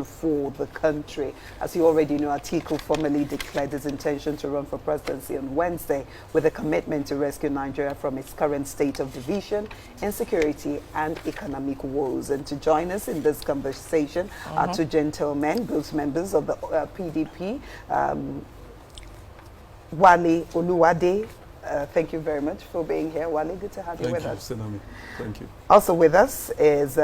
vision for the country. As you already know, Atiku formally declared his intention to run for presidency on Wednesday with a commitment to rescue Nigeria from its current state of division, insecurity, and economic woes. And to join us in this conversation are two gentlemen, both members of the PDP, Wale Oluwade. Thank you very much for being here, Wale. Good to have you with us. Thank you. Also with us is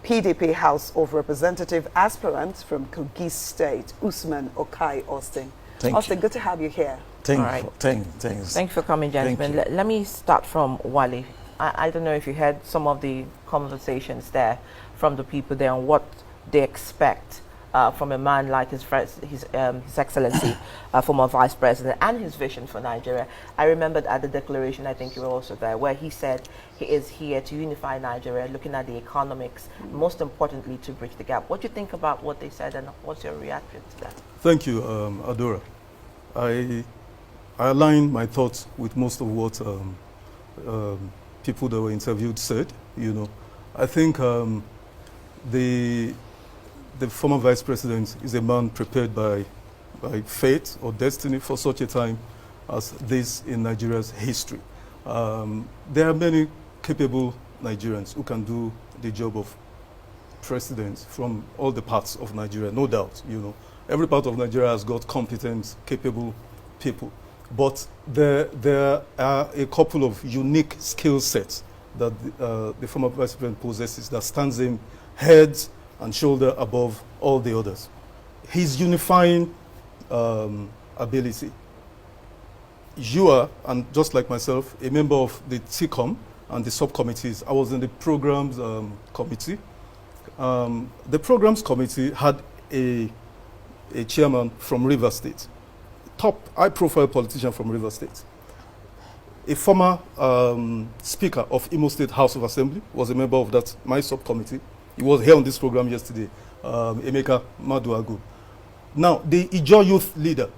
PDP House of Representative aspirant from Kogi State, Usman Okai Austin. Austin, good to have you here. Thanks. Thank you for coming, gentlemen. Let me start from Wale. I don't know if you heard some of the conversations there from the people there on what they expect from a man like His Excellency, former Vice President, and his vision for Nigeria. I remembered at the declaration, I think you were also there, where he said he is here to unify Nigeria, looking at the economics, most importantly, to bridge the gap. What do you think about what they said, and what's your reaction to that? Thank you, Adora. I align my thoughts with most of what people that were interviewed said. You know, I think the former vice president is a man prepared by fate or destiny for such a time as this in Nigeria's history. There are many capable Nigerians who can do the job of president from all the parts of Nigeria, no doubt. You know, every part of Nigeria has got competent, capable people. But there are a couple of unique skill sets that the former vice president possesses that stands him head and shoulder above all the others. His unifying ability. You are, and just like myself, a member of the TCOM and the subcommittees. I was in the programs committee. The programs committee had a chairman from Rivers State, top high-profile politician from Rivers State. A former speaker of Imo State House of Assembly was a member of that my subcommittee. He was here on this program yesterday, Emeka Maduagu. Now, the Ijo youth leader,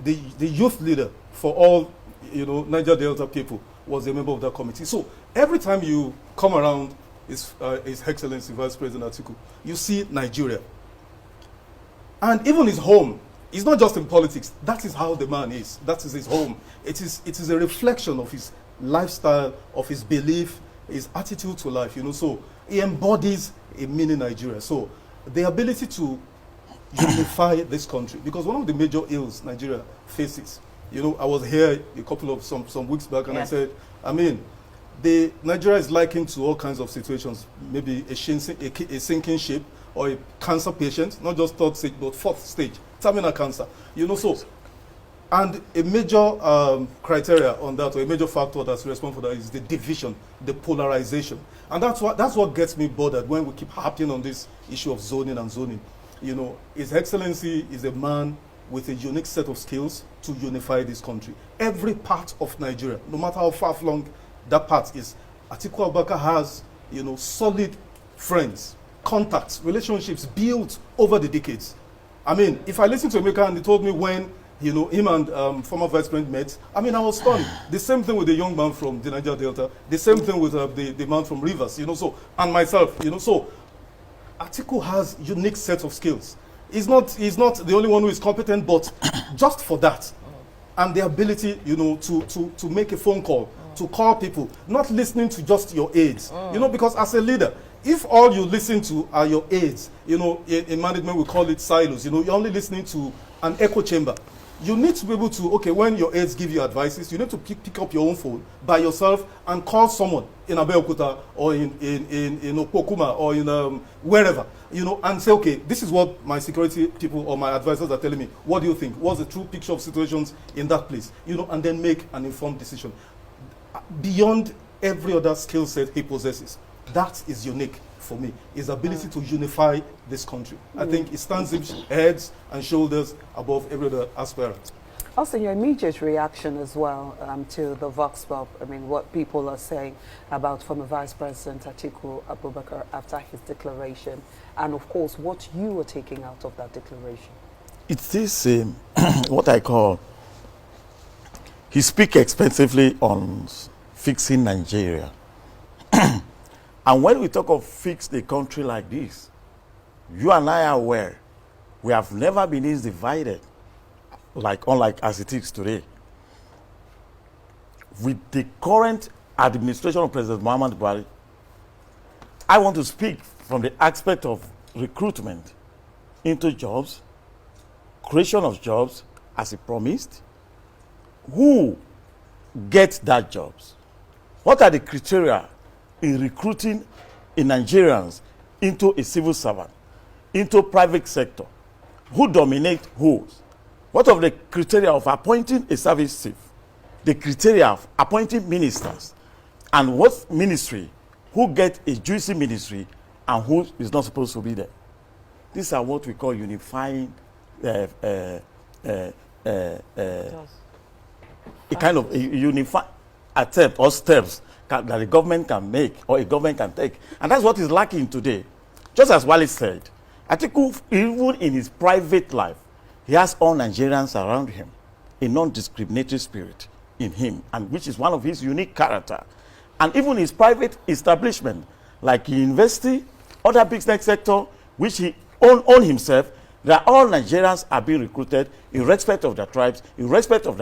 the youth leader for all, you know, Niger Delta people was a member of that committee. So every time you come around His Excellency Vice President Atiku, you see Nigeria. And even his home, it's not just in politics. That is how the man is. That is his home. It is a reflection of his lifestyle, of his belief, his attitude to life, you know. So he embodies a mini Nigeria. So the ability to unify this country, because one of the major ills Nigeria faces, you know, I was here a couple of some weeks back, and I said, I mean, Nigeria is likened to all kinds of situations, maybe a sinking ship or a cancer patient, not just third stage, but fourth stage, terminal cancer, you know. So, and a major criteria on that, or a major factor that's responsible for that, is the division, the polarization. And that's what gets me bothered when we keep harping on this issue of zoning. You know, His Excellency is a man with a unique set of skills to unify this country. Every part of Nigeria, no matter how far-flung that part is, Atiku Abubakar has, you know, solid friends, contacts, relationships built over the decades. I mean, if I listen to Emeka and he told me when, you know, him and former Vice President met, I mean, I was stunned. The same thing with the young man from the Niger Delta, the same thing with the man from Rivers, you know, so, and myself, you know. So Atiku has unique set of skills. He's not the only one who is competent, but just for that, and the ability, you know, to make a phone call, to call people, not listening to just your aides, you know, because as a leader, if all you listen to are your aides, you know, in management we call it silos, you know, you're only listening to an echo chamber. You need to be able to, okay, when your aides give you advices, you need to pick up your own phone by yourself and call someone in Abeokuta or in Okokuma or in wherever, you know, and say, okay, this is what my security people or my advisors are telling me. What do you think? What's the true picture of situations in that place? You know, and then make an informed decision. Beyond every other skill set he possesses, that is unique for me, his ability to unify this country. I think it stands heads and shoulders above every other aspirant. Also, your immediate reaction as well to the Vox Pop, I mean, what people are saying about former Vice President Atiku Abubakar after his declaration, and of course, what you are taking out of that declaration. It is what I call, he speaks expensively on fixing Nigeria. And when we talk of fix the country like this, You and I are aware we have never been this divided, unlike as it is today. With the current administration of President Muhammad Buhari, I want to speak from the aspect of recruitment into jobs, creation of jobs as he promised. Who gets that jobs? What are the criteria in recruiting in Nigerians into a civil servant, into private sector? Who dominate who? What are the criteria of appointing a service chief? The criteria of appointing ministers, and what ministry, who get a juicy ministry and who is not supposed to be there. These are what we call unifying a kind of unified attempt or steps that the government can make or a government can take. And that's what is lacking today. Just as Wale said, Atiku, even in his private life, he has all Nigerians around him, a non-discriminatory spirit in him, and which is one of his unique character. And even his private establishment, like university, other business sector, which he own himself, that all Nigerians are being recruited in respect of their tribes, in respect of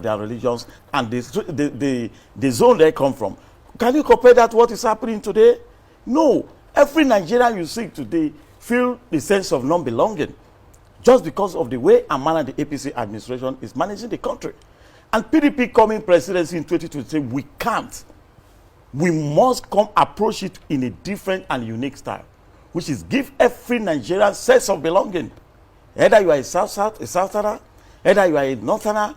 their religions, and the zone they come from. Can you compare that to what is happening today? No. Every Nigerian you see today feel the sense of non-belonging just because of the way and manner the APC administration is managing the country. And PDP coming presidency in 2023, we can't. We must approach it in a different and unique style, which is give every Nigerian sense of belonging. Either you are a Southerner, either you are a Northerner,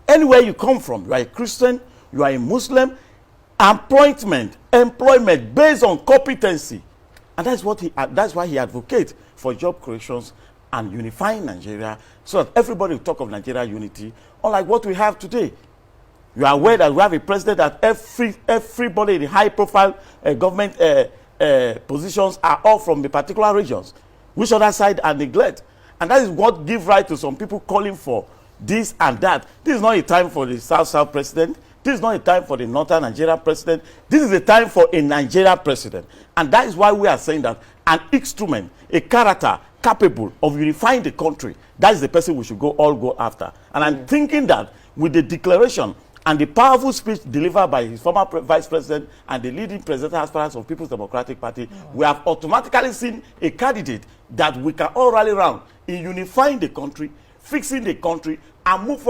anywhere you come from, you are a Christian, you are a Muslim, employment based on competency. And that's why he advocates for job creations and unifying Nigeria, so that everybody will talk of Nigeria unity, unlike what we have today. You are aware that we have a president that everybody in the high-profile government positions are all from the particular regions, which other side are neglect. And that is what gives rise to some people calling for this and that. This is not a time for the South president. This is not a time for the Northern Nigeria president. This is a time for a Nigeria president. And that is why we are saying that an instrument, a character capable of unifying the country, that is the person we should all go after. And I'm thinking that with the declaration and the powerful speech delivered by his former vice president and the leading presidential aspirants of People's Democratic Party, we have automatically seen a candidate that we can all rally around in unifying the country, fixing the country, and move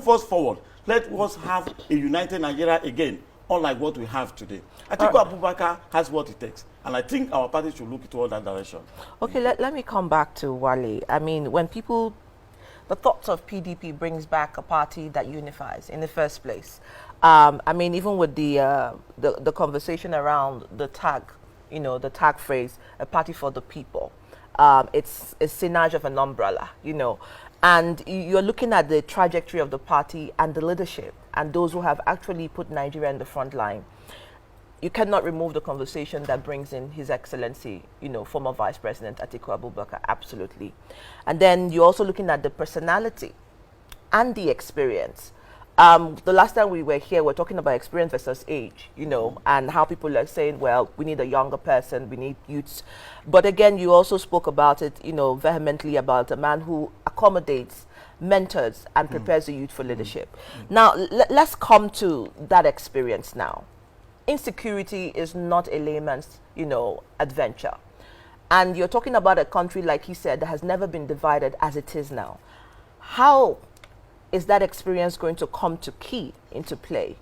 us forward. Let us have a united Nigeria again, unlike what we have today. I think Abubakar has what it takes, and I think our party should look toward that direction. Okay, let me come back to Wale. I mean, when people, the thoughts of PDP brings back a party that unifies in the first place. I mean, even with the conversation around the tag, the tag phrase, a party for the people. It's a synergy of an umbrella, and you're looking at the trajectory of the party and the leadership and those who have actually put Nigeria in the front line. You cannot remove the conversation that brings in His Excellency, former Vice President Atiku Abubakar, absolutely. And then you're also looking at the personality and the experience. The last time we were here, we're talking about experience versus age, and how people are saying, well, we need a younger person, we need youths. But again, you also spoke about it, vehemently about a man who accommodates, mentors, and prepares the youth for leadership. Now, let's come to that experience now. Insecurity is not a layman's, adventure. And you're talking about a country, like he said, that has never been divided as it is now. How is that experience going to come into play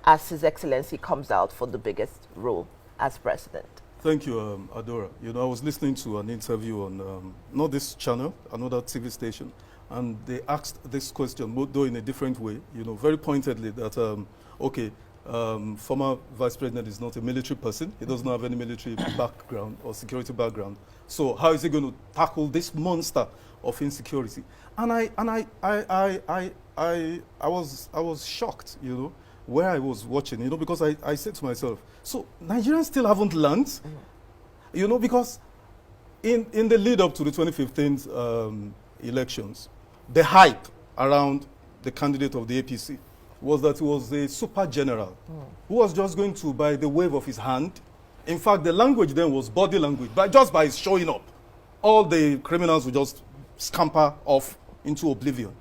as His Excellency comes out for the biggest role as president? Thank you, Adora. I was listening to an interview on, not this channel, another TV station, and they asked this question, though in a different way, very pointedly that, former Vice President is not a military person. He doesn't have any military background or security background. So how is he going to tackle this monster of insecurity? And I was shocked, where I was watching, because I said to myself, so Nigerians still haven't learned, because in the lead up to the 2015 elections, the hype around the candidate of the APC was that he was a super general who was just going to, by the wave of his hand, in fact, the language then was body language, just by his showing up, all the criminals will just scamper off into oblivion.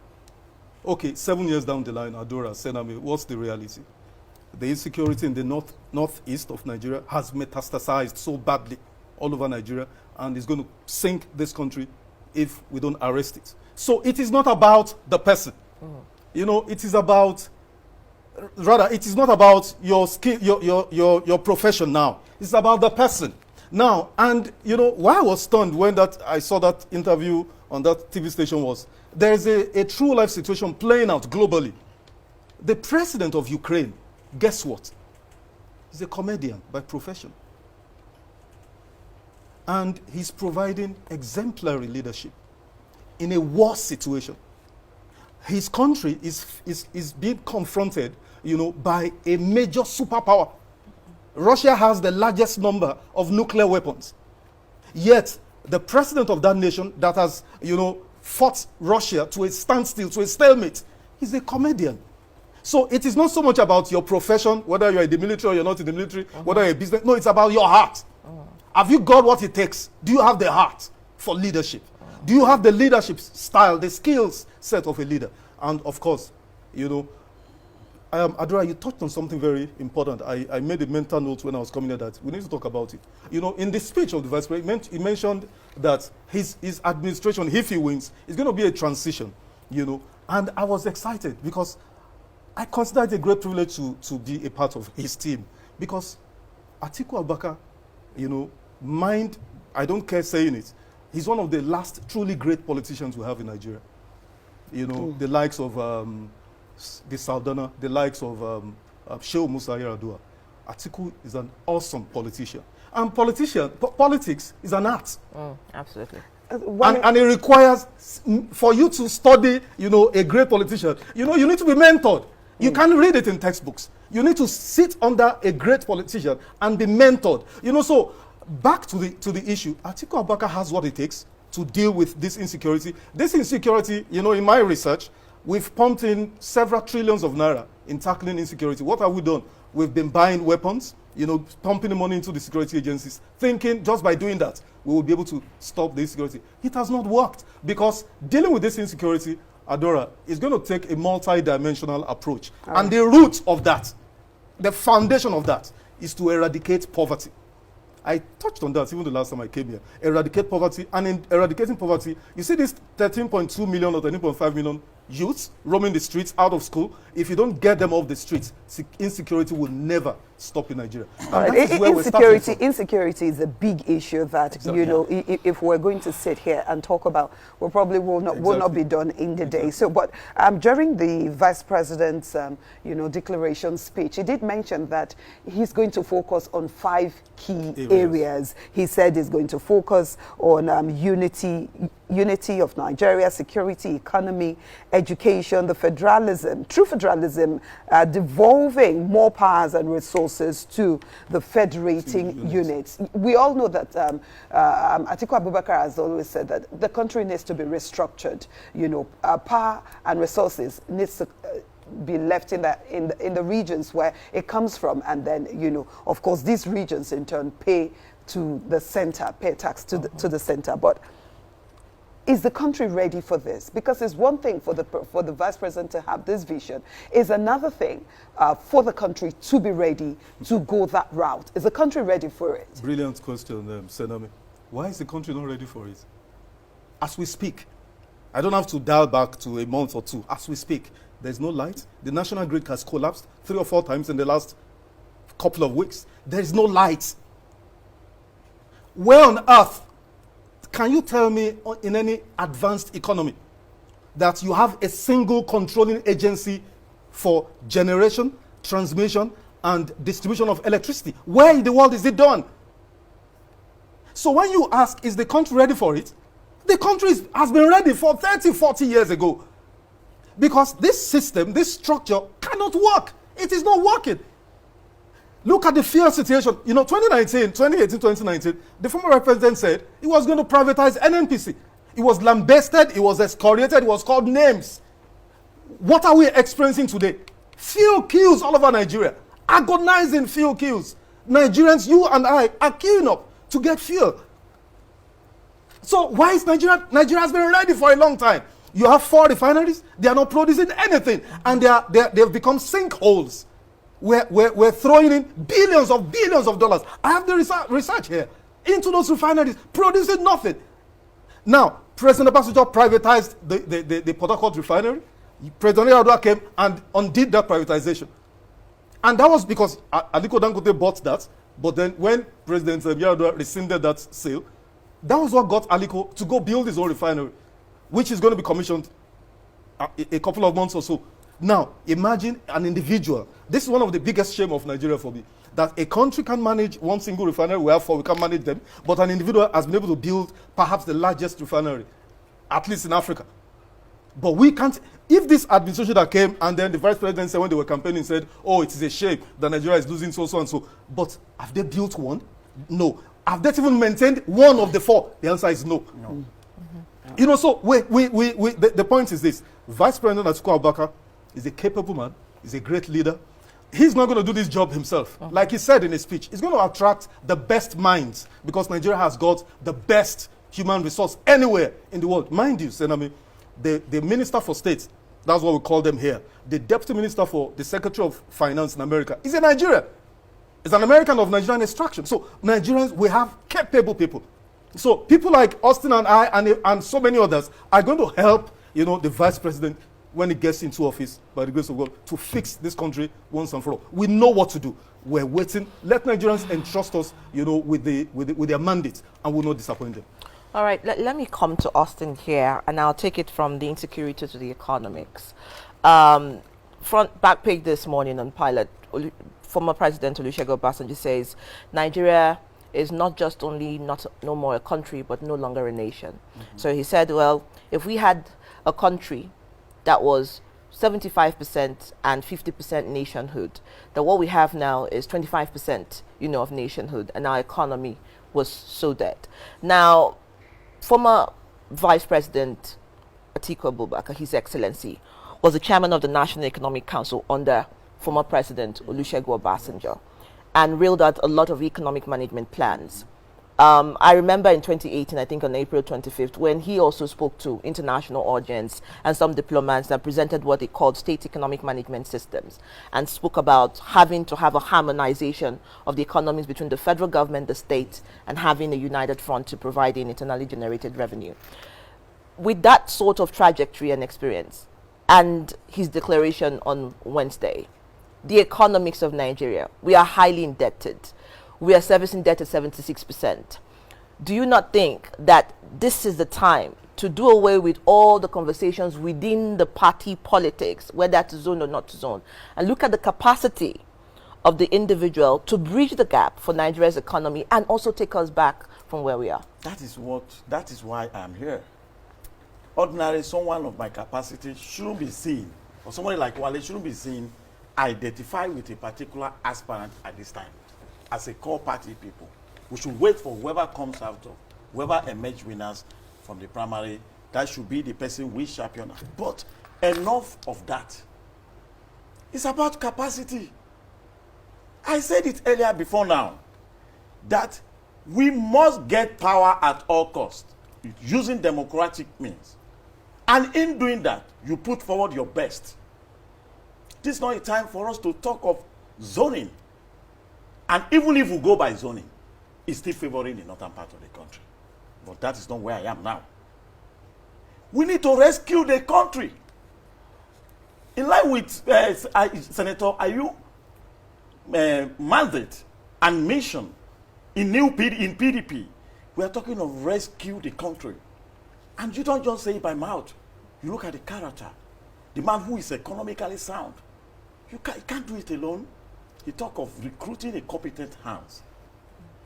Okay, 7 years down the line, Adora, Sename, what's the reality? The insecurity in the northeast of Nigeria has metastasized so badly all over Nigeria, and is going to sink this country if we don't arrest it. So it is not about the person. You know, it is about, rather, it is not about your skill, your profession now. It's about the person. Now, and you know, why I was stunned when I saw that interview on that TV station was, there is a true life situation playing out globally. The president of Ukraine, guess what? He's a comedian by profession. And he's providing exemplary leadership in a war situation. His country is being confronted, you know, by a major superpower. Russia has the largest number of nuclear weapons. Yet, the president of that nation that has, you know, fought Russia to a standstill, to a stalemate, he's a comedian. So it is not so much about your profession, whether you're in the military or you're not in the military, whether you're a business. No, it's about your heart. Have you got what it takes? Do you have the heart for leadership? Do you have the leadership style, the skills set of a leader? And of course, you know, Adora, you touched on something very important. I made a mental note when I was coming here that we need to talk about it. You know, in the speech of the vice president, he mentioned that his administration, if he wins, is going to be a transition, you know. And I was excited because I consider it a great privilege to be a part of his team. Because Atiku Abubakar, you know, I don't care saying it, he's one of the last truly great politicians we have in Nigeria. You know, the likes of the Saldana, the likes of Shehu Musa Yar'Adua. Atiku is an awesome politician. And politics is an art. Absolutely. And it requires, for you to study, you know, a great politician, you know, you need to be mentored. You can't read it in textbooks. You need to sit under a great politician and be mentored. You know, so back to the issue, Atiku Abubakar has what it takes to deal with this insecurity. This insecurity, you know, in my research, we've pumped in several trillions of naira in tackling insecurity. What have we done? We've been buying weapons, you know, pumping the money into the security agencies, thinking just by doing that, we will be able to stop the insecurity. It has not worked because dealing with this insecurity, Adora, is going to take a multi-dimensional approach. And the root of that, the foundation of that, is to eradicate poverty. I touched on that even the last time I came here. Eradicate poverty, and in eradicating poverty, you see this 13.2 million or 13.5 million youths roaming the streets out of school. If you don't get them off the streets, insecurity will never stop in Nigeria. Insecurity is a big issue that, you know, if we're going to sit here and talk about, we probably will not be done in the day. So, but during the vice president's, you know, declaration speech, he did mention that he's going to focus on 5 key areas. He said he's going to focus on unity of Nigeria, security, economy, education, the federalism, true federalism, devolving more powers and resources to the federating units. We all know that Atiku Abubakar has always said that the country needs to be restructured. You know, power and resources needs to be left in the regions where it comes from, and then, you know, of course, these regions in turn pay to the center, pay tax to the center. But is the country ready for this? Because it's one thing for the vice president to have this vision. It's another thing for the country to be ready to go that route. Is the country ready for it? Brilliant question, Sename. Why is the country not ready for it? As we speak, I don't have to dial back to a month or two. As we speak, there's no light. The national grid has collapsed 3 or 4 times in the last couple of weeks. There is no light. Where on earth can you tell me in any advanced economy that you have a single controlling agency for generation, transmission, and distribution of electricity? Where in the world is it done? So when you ask, is the country ready for it? The country has been ready for 30, 40 years ago. Because this system, this structure cannot work. It is not working. Look at the fuel situation. You know, 2018, 2019, the former president said he was going to privatize NNPC. It was lambasted, it was excoriated, it was called names. What are we experiencing today? Fuel queues all over Nigeria. Agonizing fuel queues. Nigerians, you and I, are queuing up to get fuel. So why is Nigeria? Nigeria has been ready for a long time. You have 4 refineries. They are not producing anything, and they've become sinkholes. We're throwing in billions of dollars. I have the research here into those refineries, producing nothing. Now, President Obasanjo privatized the Port Harcourt refinery. President Yar'Adua came and undid that privatization. And that was because Aliko Dangote bought that. But then when President Yar'Adua rescinded that sale, that was what got Aliko to go build his own refinery, which is going to be commissioned a couple of months or so. Now, imagine an individual. This is one of the biggest shame of Nigeria for me, that a country can manage one single refinery, wherefore we can manage them, but an individual has been able to build perhaps the largest refinery, at least in Africa. But we can't. If this administration that came and then the vice president said when they were campaigning said, oh, it is a shame that Nigeria is losing so and so. But have they built one? No. Have they even maintained one of the 4? The answer is no. No. You know, so the point is this. Vice President Atiku Abubakar is a capable man. He's a great leader. He's not going to do this job himself. Like he said in his speech, he's going to attract the best minds because Nigeria has got the best human resource anywhere in the world. Mind you, Senami, the Minister for State, that's what we call them here, the Deputy Minister for the Secretary of Finance in America, is a Nigerian. He's an American of Nigerian extraction. So Nigerians, we have capable people. So people like Austin and I and so many others are going to help, you know, the Vice President when he gets into office, by the grace of God, to fix this country once and for all. We know what to do. We're waiting. Let Nigerians entrust us, you know, with their mandate, and we'll not disappoint them. All right, let me come to Austin here, and I'll take it from the insecurity to the economics. Front back page this morning on Pilot, former President Olusegun Obasanjo says Nigeria is not just only no more a country, but no longer a nation. So he said, well, if we had a country that was 75% and 50% nationhood, that what we have now is 25%, you know, of nationhood, and our economy was so dead. Now, former Vice President Atiku Abubakar, His Excellency, was the chairman of the National Economic Council under former President Olusegun Obasanjo and reeled out a lot of economic management plans. I remember in 2018, I think on April 25th, when he also spoke to international audience and some diplomats and presented what they called state economic management systems and spoke about having to have a harmonization of the economies between the federal government, the state, and having a united front to provide an internally generated revenue. With that sort of trajectory and experience and his declaration on Wednesday, the economics of Nigeria, we are highly indebted. We are servicing debt at 76%. Do you not think that this is the time to do away with all the conversations within the party politics, whether to zone or not to zone, and look at the capacity of the individual to bridge the gap for Nigeria's economy and also take us back from where we are? That is why I'm here. Ordinarily, someone of my capacity shouldn't be seen, or somebody like Wale shouldn't be seen, identify with a particular aspirant at this time. As a core party people, we should wait for whoever comes out of, whoever emerge winners from the primary. That should be the person we champion. But enough of that. It's about capacity. I said it earlier before now, that we must get power at all costs, using democratic means. And in doing that, you put forward your best. This is not a time for us to talk of zoning. And even if we go by zoning, it's still favoring the northern part of the country. But that is not where I am now. We need to rescue the country. In line with Senator Ayu mandate and mission in PDP, we are talking of rescue the country. And you don't just say it by mouth. You look at the character. The man who is economically sound. You can't do it alone. He talk of recruiting a competent hands.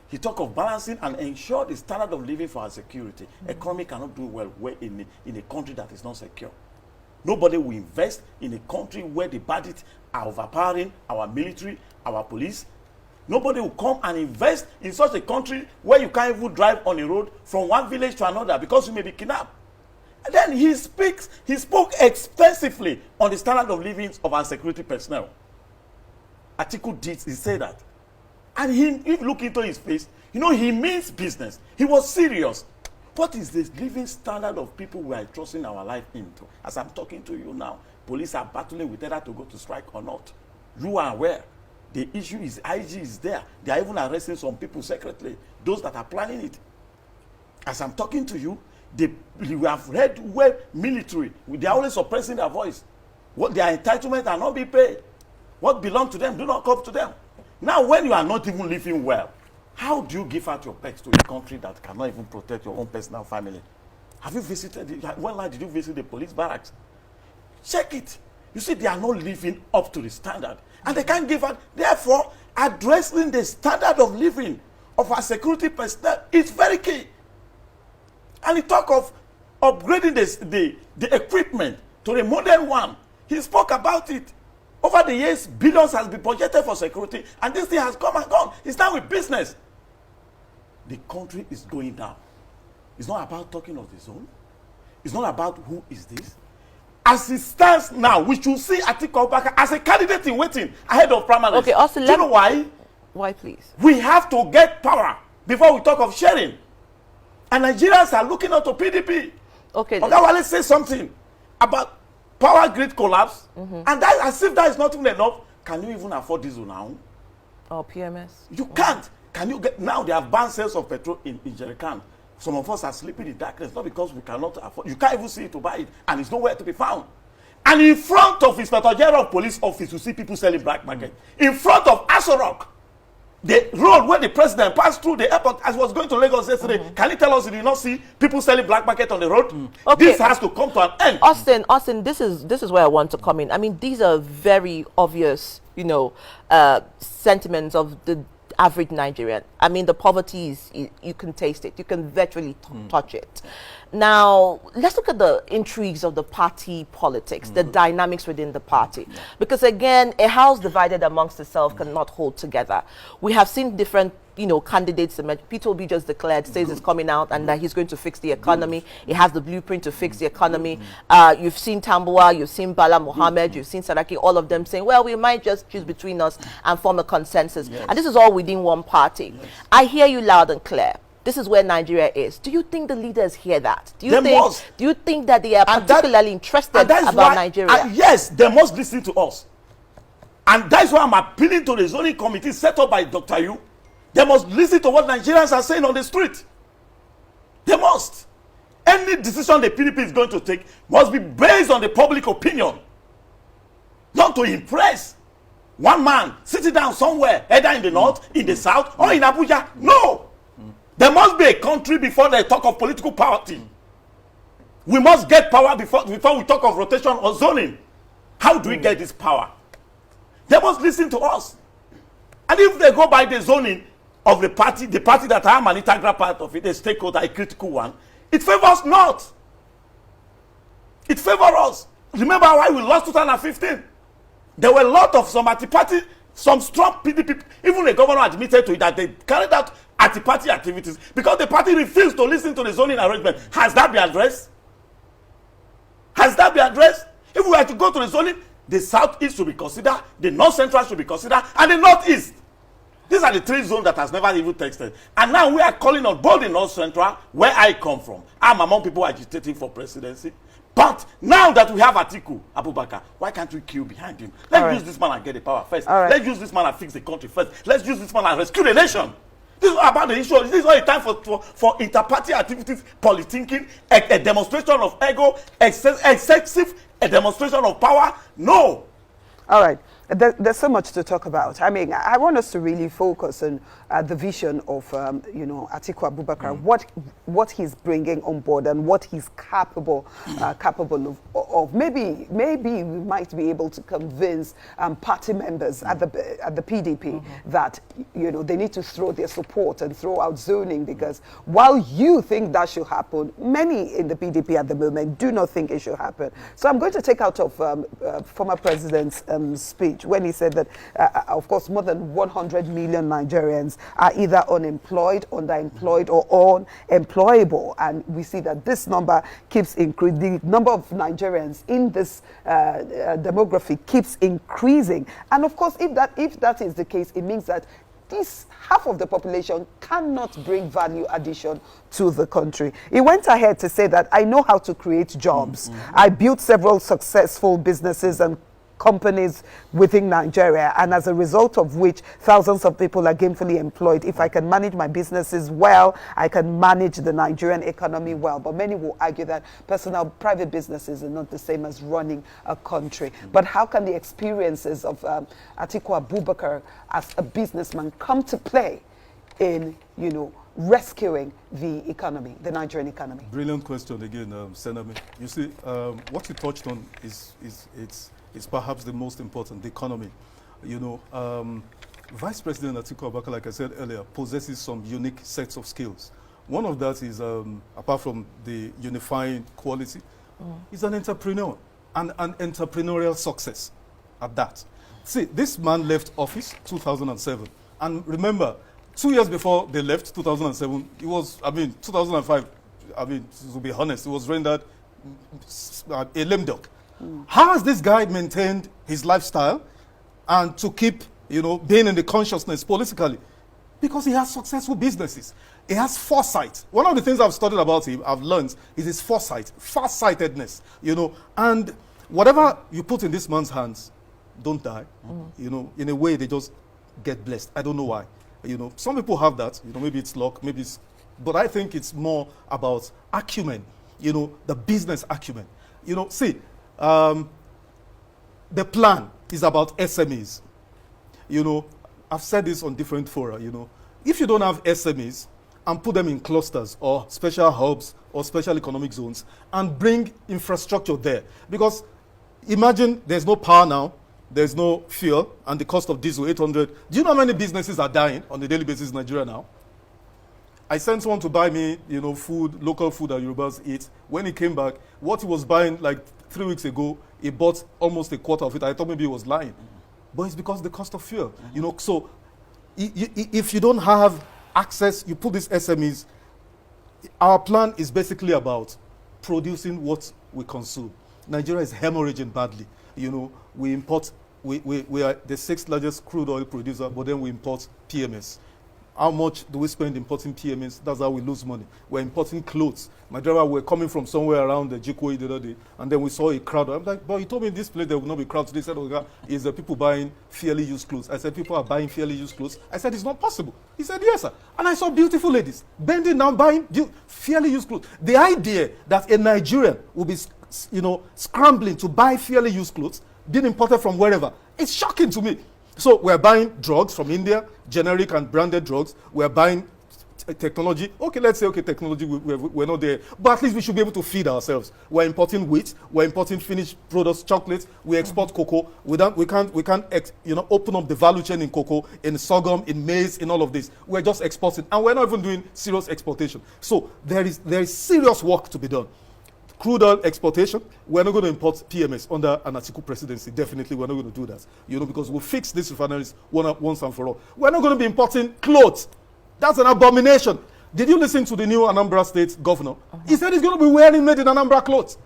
He talk of balancing and ensure the standard of living for our security. Economy cannot do well in a country that is not secure. Nobody will invest in a country where the bandits are overpowering our military, our police. Nobody will come and invest in such a country where you can't even drive on a road from one village to another because you may be kidnapped. And then he spoke extensively on the standard of living of our security personnel. Atiku he said that. And if you look into his face, you know, he means business. He was serious. What is the living standard of people we are trusting our life into? As I'm talking to you now, police are battling with whether to go to strike or not. You are aware. The issue is IG is there. They are even arresting some people secretly, those that are planning it. As I'm talking to you, we have read where military, they are always suppressing their voice. What their entitlement are not be paid. What belongs to them do not come to them. Now, when you are not even living well, how do you give out your pets to a country that cannot even protect your own personal family? Have you visited, when last did you visit the police barracks? Check it. You see, they are not living up to the standard. And they can't give out. Therefore, addressing the standard of living of our security personnel is very key. And he talk of upgrading the equipment to the modern one. He spoke about it. Over the years, billions has been budgeted for security, and this thing has come and gone. It's now with business. The country is going down. It's not about talking of the zone. It's not about who is this. As it stands now, we should see Atiku Abubakar as a candidate in waiting ahead of primaries. Okay, also, do you know why? Why, please? We have to get power before we talk of sharing. And Nigerians are looking out to PDP. Okay. Okay, well, let's say something about power grid collapse. And that, as if that is not even enough, can you even afford diesel now? Or PMS? You can't. Can you get, now they have banned sales of petrol in Jerican. Some of us are sleeping in darkness, not because we cannot afford. You can't even see it to buy it, and it's nowhere to be found. And in front of Inspector General of Police office, you see people selling black market. In front of Aso Rock, the road where the president passed through the airport as was going to Lagos yesterday, can you tell us you did not see people selling black market on the road? Okay. This has to come to an end. Austin, this is where I want to come in. I mean, these are very obvious, sentiments of the average Nigerian. I mean, the poverty is, you can taste it. You can virtually touch it. Now, let's look at the intrigues of the party politics, the dynamics within the party. Because again, a house divided amongst itself cannot hold together. We have seen different candidates. Peter Obi just declared, says it's coming out and that he's going to fix the economy. He has the blueprint to fix the economy. You've seen Tambuwa, you've seen Bala Mohammed, you've seen Saraki, all of them saying, well, we might just choose between us and form a consensus. And this is all within one party. I hear you loud and clear. This is where Nigeria is. Do you think the leaders hear that? Do you think that they are particularly interested about Nigeria? Yes, they must listen to us. And that's why I'm appealing to the zoning committee set up by Dr. Yu. They must listen to what Nigerians are saying on the street. They must. Any decision the PDP is going to take must be based on the public opinion. Not to impress one man sitting down somewhere, either in the north, in the south, or in Abuja. No. There must be a country before they talk of political party. We must get power before we talk of rotation or zoning. How do we get this power? They must listen to us. And if they go by the zoning of the party that I am an integral part of it, a stakeholder, a critical one, it favors not. It favors us. Remember why we lost 2015? There were a lot of some anti-party, some strong PDP, even the governor admitted to it that they carried out anti-party activities because the party refused to listen to the zoning arrangement. Has that been addressed? Has that been addressed? If we were to go to the zoning, the southeast should be considered, the north central should be considered, and the northeast. These are the three zones that has never even texted. And now we are calling on both the north central, where I come from. I'm among people agitating for presidency. But now that we have Atiku Abubakar, why can't we queue behind him? Let's use this man and get the power first. Let's use this man and fix the country first. Let's use this man and rescue the nation. This is about the issue. This is not a time for inter-party activities, politicking, a demonstration of ego, excessive a demonstration of power. No. All right. There's so much to talk about. I mean, I want us to really focus on the vision of, Atiku Abubakar, what he's bringing on board and what he's capable of. Maybe we might be able to convince party members at the PDP that they need to throw their support and throw out zoning, because while you think that should happen, many in the PDP at the moment do not think it should happen. So I'm going to take out of former president's speech when he said that, of course, more than 100 million Nigerians are either unemployed, underemployed, or unemployable. And we see that this number keeps increasing. The number of Nigerians in this demography keeps increasing. And of course, if that is the case, it means that this half of the population cannot bring value addition to the country. He went ahead to say that I know how to create jobs. I built several successful businesses and companies within Nigeria, and as a result of which thousands of people are gainfully employed. If I can manage my businesses well, I can manage the Nigerian economy well. But many will argue that private businesses are not the same as running a country. But how can the experiences of Atiku Abubakar as a businessman come to play in, rescuing the economy, the Nigerian economy? Brilliant question again, Senator. You see, what you touched on is perhaps the most important, the economy. Vice President Atiku Abubakar, like I said earlier, possesses some unique sets of skills. One of that is, apart from the unifying quality, he's an entrepreneur and an entrepreneurial success at that. See, this man left office 2007. And remember, 2 years before they left, 2007, 2005, to be honest, it was rendered a lame duck. How has this guy maintained his lifestyle and to keep, being in the consciousness politically? Because he has successful businesses. He has foresight. One of the things I've studied about him, I've learned, is his foresight, far-sightedness, and whatever you put in this man's hands, don't die. In a way, they just get blessed. I don't know why. Some people have that, maybe it's luck, but I think it's more about acumen, the business acumen. The plan is about SMEs. I've said this on different fora, if you don't have SMEs and put them in clusters or special hubs or special economic zones and bring infrastructure there, because imagine there's no power now, there's no fuel, and the cost of diesel, 800. Do you know how many businesses are dying on a daily basis in Nigeria now? I sent someone to buy me, food, local food that Yorubas eat. When he came back, what he was buying like 3 weeks ago, he bought almost a quarter of it. I thought maybe he was lying. But it's because of the cost of fuel. So if you don't have access, you put these SMEs, our plan is basically about producing what we consume. Nigeria is hemorrhaging badly. We import, we are the 6th largest crude oil producer, but then we import PMS. How much do we spend importing PMS? That's how we lose money. We're importing clothes. My driver, we're coming from somewhere around the Jikoi the other day, and then we saw a crowd. I'm like, but you told me in this place there will not be crowds. They said, is the people buying fairly used clothes? I said, people are buying fairly used clothes. I said, it's not possible. He said, yes, sir. And I saw beautiful ladies bending down, buying fairly used clothes. The idea that a Nigerian will be, scrambling to buy fairly used clothes, being imported from wherever, it's shocking to me. So we're buying drugs from India, generic and branded drugs. We're buying technology. Okay, let's say, technology, we're not there. But at least we should be able to feed ourselves. We're importing wheat. We're importing finished products, chocolates. We export cocoa. We can't open up the value chain in cocoa, in sorghum, in maize, in all of this. We're just exporting. And we're not even doing serious exportation. So there is serious work to be done. Crude oil exportation, we're not going to import PMS under an Atiku presidency. Definitely, we're not going to do that. Because we'll fix these refineries once and for all. We're not going to be importing clothes. That's an abomination. Did you listen to the new Anambra State governor? He said he's going to be wearing made in Anambra clothes.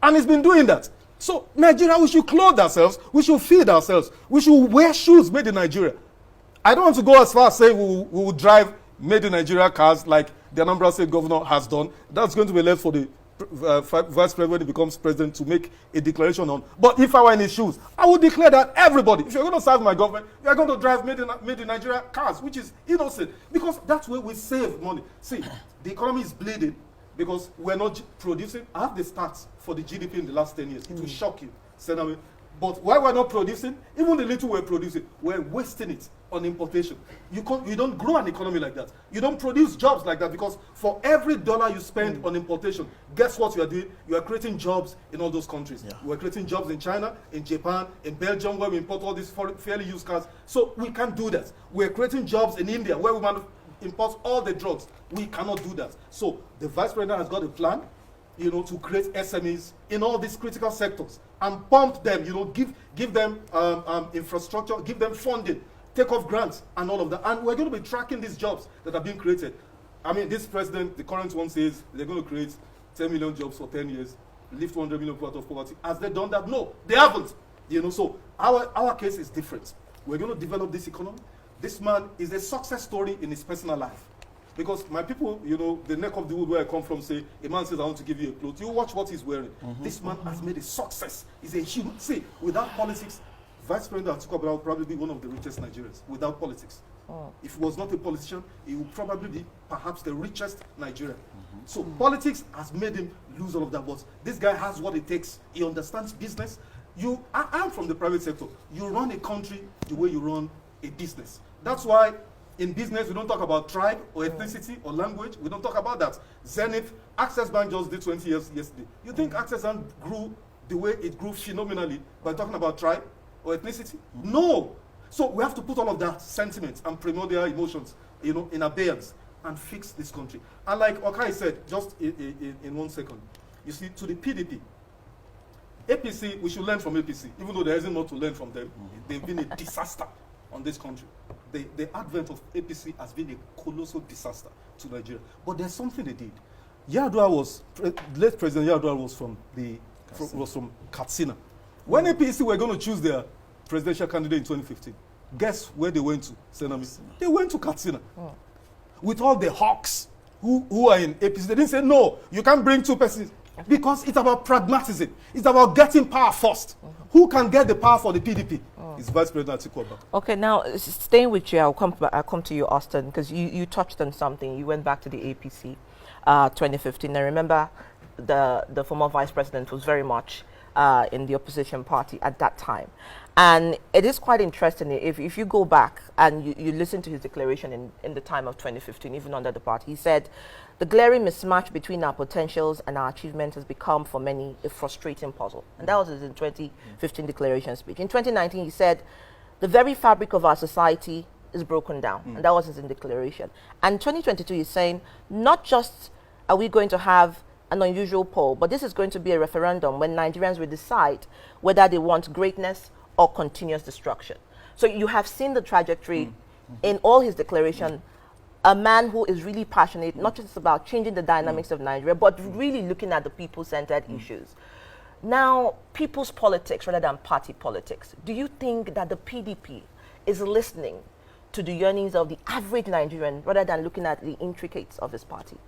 And he's been doing that. So, Nigeria, we should clothe ourselves. We should feed ourselves. We should wear shoes made in Nigeria. I don't want to go as far as saying we will drive made in Nigeria cars like the Anambra State governor has done. That's going to be left for the vice president when he becomes president to make a declaration on. But if I were in his shoes, I would declare that everybody, if you're going to serve my government, you're going to drive made in Nigeria cars, which is innocent, because that's where we save money. See, the economy is bleeding because we're not producing. I have the stats for the GDP in the last 10 years. It will shock you, Senator. But why we're not producing, even the little we're producing, we're wasting it on importation. You don't grow an economy like that. You don't produce jobs like that, because for every dollar you spend on importation, guess what you are doing? You are creating jobs in all those countries. Yeah. We're creating jobs in China, in Japan, in Belgium, where we import all these fairly used cars. So we can't do that. We're creating jobs in India, where we import all the drugs. We cannot do that. So the vice president has got a plan, to create SMEs in all these critical sectors and pump them, give them infrastructure, give them funding, take off grants and all of that. And we're going to be tracking these jobs that are being created. This president, the current one, says they're going to create 10 million jobs for 10 years, lift 100 million people out of poverty. Has they done that? No, they haven't. So our case is different. We're going to develop this economy. This man is a success story in his personal life. Because my people, you know, the neck of the wood where I come from say, a man says, I want to give you a clothes. You watch what he's wearing. This man has made a success. He's a human. See, without politics, Vice President Atiku will probably be one of the richest Nigerians without politics. If he was not a politician, he would probably be perhaps the richest Nigerian. So politics has made him lose all of that. But this guy has what it takes. He understands business. I'm from the private sector. You run a country the way you run a business. That's why in business, we don't talk about tribe or ethnicity or language. We don't talk about that. Zenith, Access Bank just did 20 years yesterday. You think Access Bank grew the way it grew phenomenally by talking about tribe or ethnicity? No. So we have to put all of that sentiment and primordial emotions, you know, in abeyance and fix this country. And like Okai said, just in 1 second, you see, to the PDP, APC, we should learn from APC, even though there isn't more to learn from them. They've been a disaster on this country. The advent of APC has been a colossal disaster to Nigeria. But there's something they did. Late President Yar'Adua was from Katsina. When APC were going to choose their presidential candidate in 2015, guess where they went to, Senami? They went to Katsina. With all the hawks who are in APC. They didn't say, no, you can't bring two persons. Because it's about pragmatism. It's about getting power first. Who can get the power for the PDP? It's Vice President Atiku Abubakar. Okay, now staying with you, I'll come to you, Austin, because you touched on something. You went back to the APC 2015. I remember the former Vice President was very much in the opposition party at that time. And it is quite interesting if you go back and you listen to his declaration in the time of 2015, even under the party, he said, the glaring mismatch between our potentials and our achievements has become, for many, a frustrating puzzle. And that was his 2015 declaration speech. In 2019, he said, the very fabric of our society is broken down. And that was his declaration. And 2022, he's saying, not just are we going to have an unusual poll, but this is going to be a referendum when Nigerians will decide whether they want greatness or continuous destruction. So you have seen the trajectory in all his declaration. A man who is really passionate, not just about changing the dynamics of Nigeria, but really looking at the people-centered issues. Now, people's politics rather than party politics. Do you think that the PDP is listening to the yearnings of the average Nigerian rather than looking at the intricacies of his party?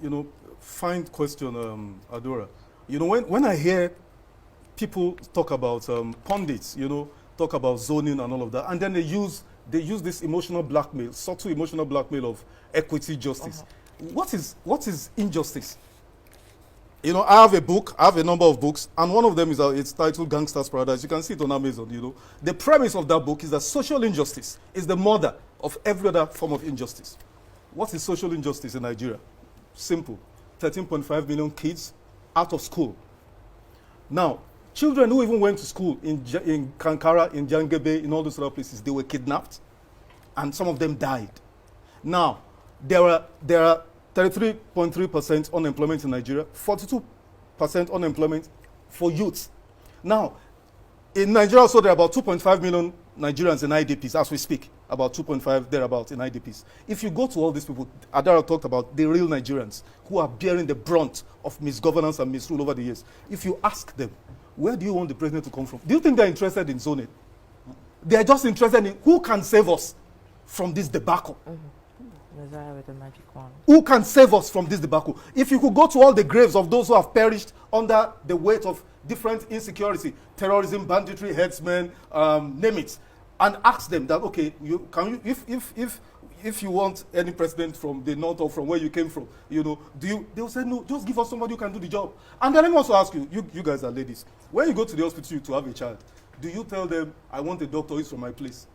You know, fine question, Adora. You know, when I hear people talk about pundits, you know, talk about zoning and all of that, and then they use this emotional blackmail, subtle emotional blackmail of equity justice. What is injustice? You know, I have a book, I have a number of books, and one of them is it's titled Gangster's Paradise. You can see it on Amazon, you know. The premise of that book is that social injustice is the mother of every other form of injustice. What is social injustice in Nigeria? Simple. 13.5 million kids out of school. Now, children who even went to school in Kankara, in Jangebe, in all those other places, they were kidnapped, and some of them died. Now, there are 33.3% unemployment in Nigeria, 42% unemployment for youth. Now, in Nigeria also there are about 2.5 million Nigerians in IDPs as we speak, about 2.5 thereabouts in IDPs. If you go to all these people, Adara talked about the real Nigerians who are bearing the brunt of misgovernance and misrule over the years. If you ask them, where do you want the president to come from? Do you think they're interested in zoning? They are just interested in who can save us from this debacle. With the magic wand. Who can save us from this debacle? If you could go to all the graves of those who have perished under the weight of different insecurity, terrorism, banditry, headsmen, name it, and ask them that, okay, if you want any president from the north or from where you came from, you know, they'll say, no, just give us somebody who can do the job. And then let me also ask you, you guys are ladies, when you go to the hospital to have a child, do you tell them, I want a doctor who's from my place?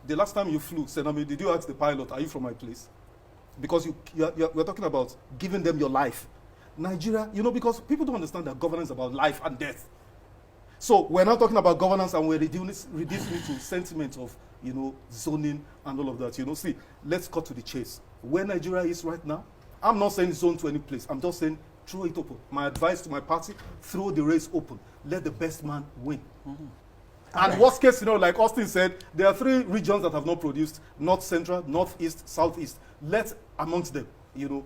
The last time you flew, Senami, did you ask the pilot, are you from my place? Because we're talking about giving them your life. Nigeria, you know, because people don't understand that governance is about life and death. So we're not talking about governance and we're reducing it to sentiments of, you know, zoning and all of that. You know, see, let's cut to the chase. Where Nigeria is right now, I'm not saying zone to any place. I'm just saying throw it open. My advice to my party, throw the race open. Let the best man win. And worst case, you know, like Austin said, there are 3 regions that have not produced: North Central, Northeast, Southeast. Let amongst them, you know,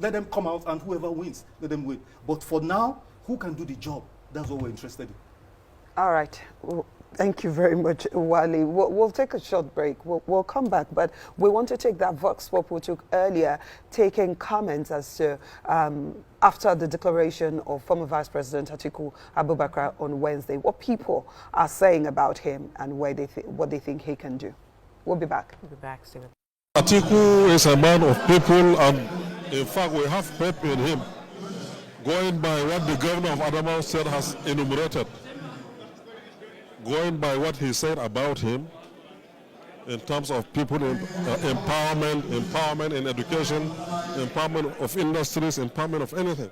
let them come out, and whoever wins, let them win. But for now, who can do the job? That's what we're interested in. All right. Thank you very much, Wale. We'll take a short break. We'll come back, but we want to take that vox pop we took earlier, taking comments as to after the declaration of former Vice President Atiku Abubakar on Wednesday, what people are saying about him and what they think he can do. We'll be back. We'll be back, Stephen. Atiku is a man of people, and in fact, we have hope in him. Going by what the governor of Adamawa said has enumerated, going by what he said about him in terms of people in, empowerment in education, empowerment of industries, empowerment of anything.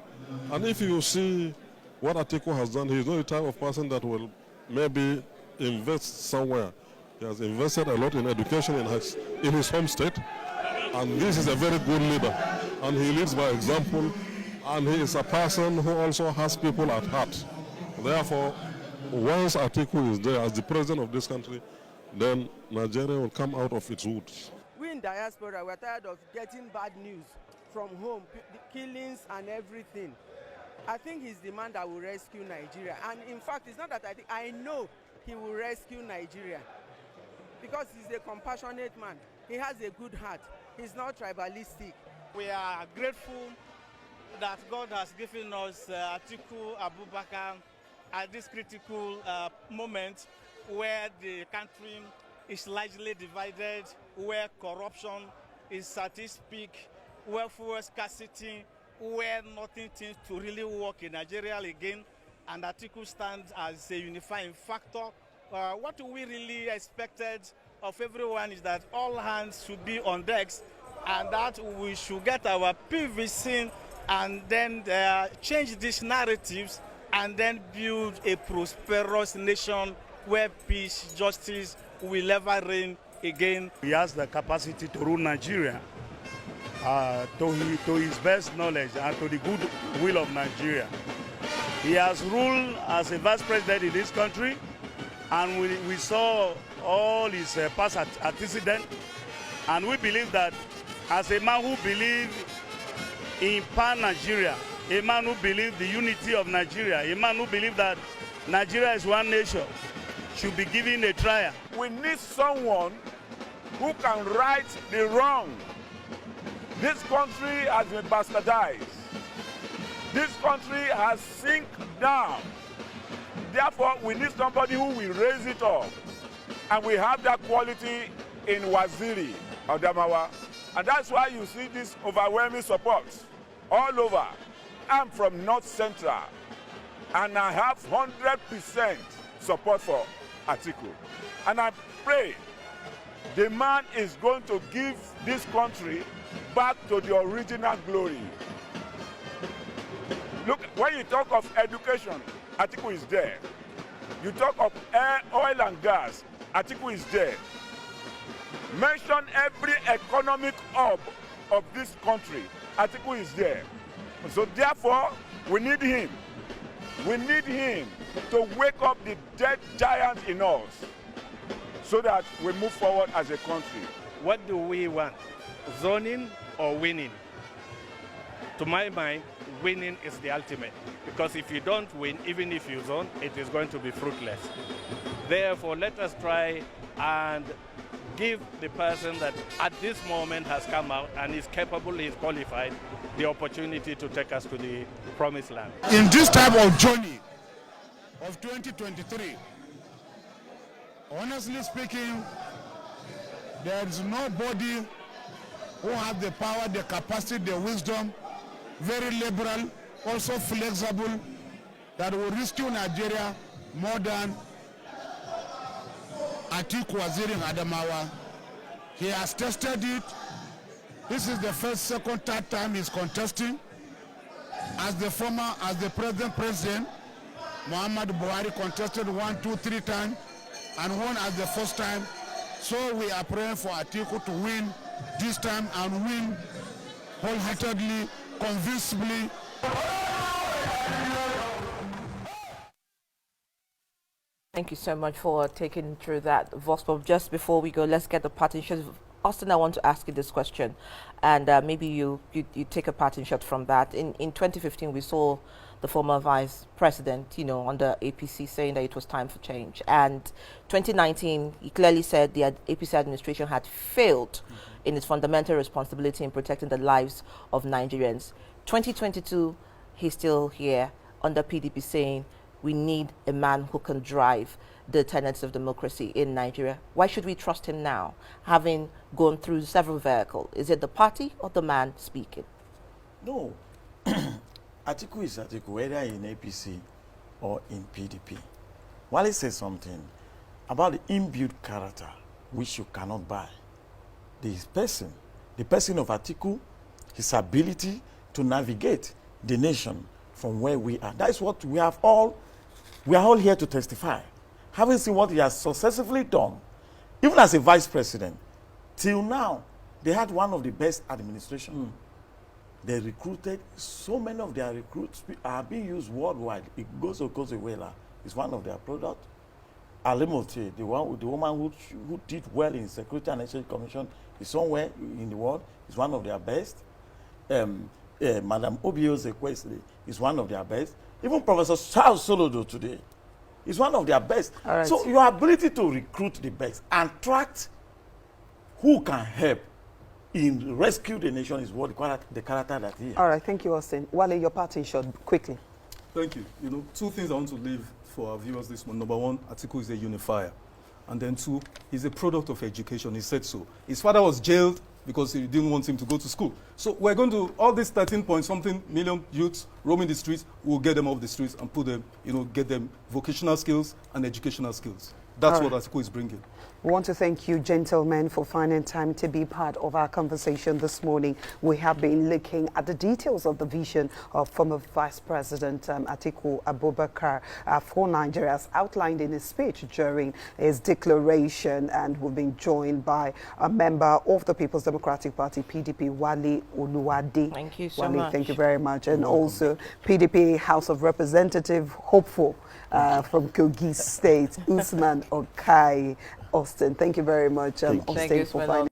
And if you see what Atiku has done, he's not the type of person that will maybe invest somewhere. He has invested a lot in education in his home state, and this is a very good leader. And he leads by example, and he is a person who also has people at heart. Therefore, once Atiku is there as the president of this country, then Nigeria will come out of its woods. We in diaspora, we're tired of getting bad news from home, the killings and everything. I think he's the man that will rescue Nigeria. And in fact, it's not that I know he will rescue Nigeria, because he's a compassionate man. He has a good heart. He's not tribalistic. We are grateful that God has given us Atiku Abubakar at this critical moment where the country is largely divided, where corruption is at its peak, where fuel scarcity, where nothing seems to really work in Nigeria again, and Atiku stands as a unifying factor. What we really expected of everyone is that all hands should be on decks, and that we should get our PVC and then change these narratives and then build a prosperous nation where peace, justice will ever reign again. He has the capacity to rule Nigeria to his best knowledge and to the good will of Nigeria. He has ruled as a vice president in this country, and we saw all his past antecedents, and we believe that as a man who believes in pan-Nigeria, a man who believes the unity of Nigeria, a man who believes that Nigeria is one nation, should be given a trial. We need someone who can right the wrong. This country has been bastardized. This country has sunk down. Therefore, we need somebody who will raise it up. And we have that quality in Waziri Adamawa. And that's why you see this overwhelming support all over. I'm from North Central, and I have 100% support for Atiku. And I pray the man is going to give this country back to the original glory. Look, when you talk of education, Atiku is there. You talk of oil and gas, Atiku is there. Mention every economic hub of this country, Atiku is there. So therefore, we need him. We need him to wake up the dead giant in us so that we move forward as a country. What do we want? Zoning or winning? To my mind, winning is the ultimate. Because if you don't win, even if you zone, it is going to be fruitless. Therefore, let us try and give the person that at this moment has come out and is capable, is qualified, the opportunity to take us to the promised land. In this type of journey of 2023, honestly speaking, there is nobody who has the power, the capacity, the wisdom, very liberal, also flexible, that will rescue Nigeria more than Atiku Waziri Adamawa. He has tested it. This is the first, second, third time he's contesting. As the present president, Muhammad Buhari contested 1, 2, 3 times and won as the first time. So we are praying for Atiku to win this time and win wholeheartedly, convincingly. Thank you so much for taking through that, Vospop. Just before we go, let's get the partitions Austin, I want to ask you this question, and maybe you take a parting shot from that. In 2015, we saw the former vice president, under APC saying that it was time for change. And 2019, he clearly said the APC administration had failed in its fundamental responsibility in protecting the lives of Nigerians. 2022, he's still here under PDP saying we need a man who can drive the tenets of democracy in Nigeria. Why should we trust him now, having gone through several vehicles? Is it the party or the man speaking? No. Atiku is Atiku, whether in APC or in PDP. Wale says something about the imbued character, which you cannot buy. The person of Atiku, his ability to navigate the nation from where we are. That is what we are all here to testify. Having seen what he has successfully done, even as a vice president, till now, they had one of the best administrations. They recruited, so many of their recruits are being used worldwide. It goes Okozewela is one of their products. Alimoti, the woman who did well in Security and Exchange Commission, is somewhere in the world, is one of their best. Madam Obio Zekwesili is one of their best. Even Professor Charles Solodo today is one of their best. Right. So your ability to recruit the best and attract who can help in rescue the nation is what the character that he has. All right, thank you, Austin. Wale, your parting shot, quickly. Thank you. Two things I want to leave for our viewers this morning. Number one, Atiku is a unifier. And then two, he's a product of education. He said so. His father was jailed because he didn't want him to go to school. So we're going to, all these 13-point-something million youths roaming the streets, we'll get them off the streets and put them, get them vocational skills and educational skills. That's what Atiku is bringing. We want to thank you, gentlemen, for finding time to be part of our conversation this morning. We have been looking at the details of the vision of former Vice President Atiku Abubakar for Nigeria, as outlined in his speech during his declaration. And we've been joined by a member of the People's Democratic Party, PDP, Wale Oluwade. Thank you so Wale, much. thank you very much. And also PDP House of Representative hopeful from Kogi State, Usman Okai. Austin, thank you very much, Austin, for finding